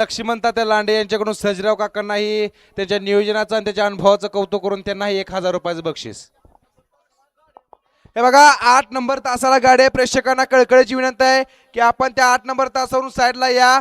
लक्ष्मण तात्या लांडे यांच्याकडून सर्जेराव काकांनाही त्यांच्या नियोजनाचं आणि त्याच्या अनुभवाचं कौतुक करून त्यांनाही 1000 रुपयाचं बक्षीस. हे बघा 8 नंबर तासाला गाडी आहे. प्रेक्षकांना कळकळीची विनंती आहे की आपण त्या 8 नंबर तासावरून साईडला या.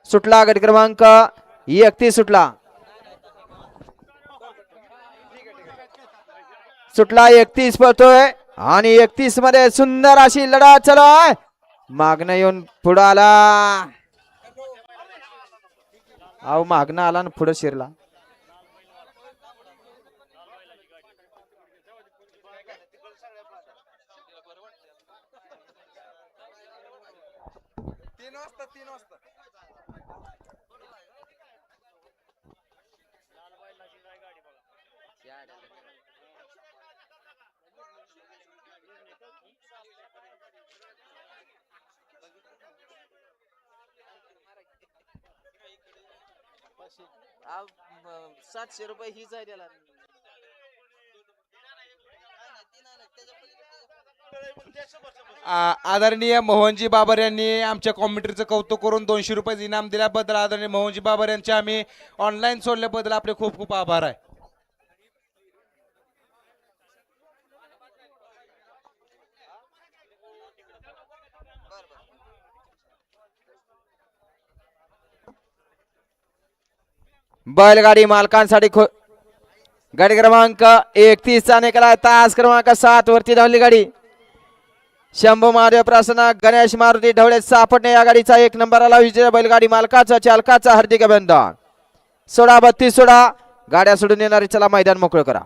सुटला गट क्रमांक 31 सुटला 31 पळतोय आणि 31 मध्ये सुंदर अशी लढत चालू आहे. मागणं येऊन पुढे आला. अहो मागणं आला ना पुढे शिरला. आ, 700 रुपये हीच आहे त्याला. आदरणीय मोहनजी बाबर यांनी आमच्या कॉमेंट्रीचं कौतुक करून 200 रुपये इनाम दिल्याबद्दल आदरणीय मोहनजी बाबर यांचे आम्ही ऑनलाईन सोडल्याबद्दल आपले खूप खूप आभार आहे. बैलगाडी मालकांसाठी गाडी क्रमांक 31 चा निकाला. तास क्रमांक 7 वरती धावली गाडी. शंभू महादेव प्रसन्न गणेश मारुती ढवळे सापडणे या गाडीचा 1 नंबरला विजय. बैलगाडी मालकाचा चालकाचा हार्दिक अभिनंदन. 16 32 सोडा गाड्या सोडून येणारी चला मैदान मोकळं करा.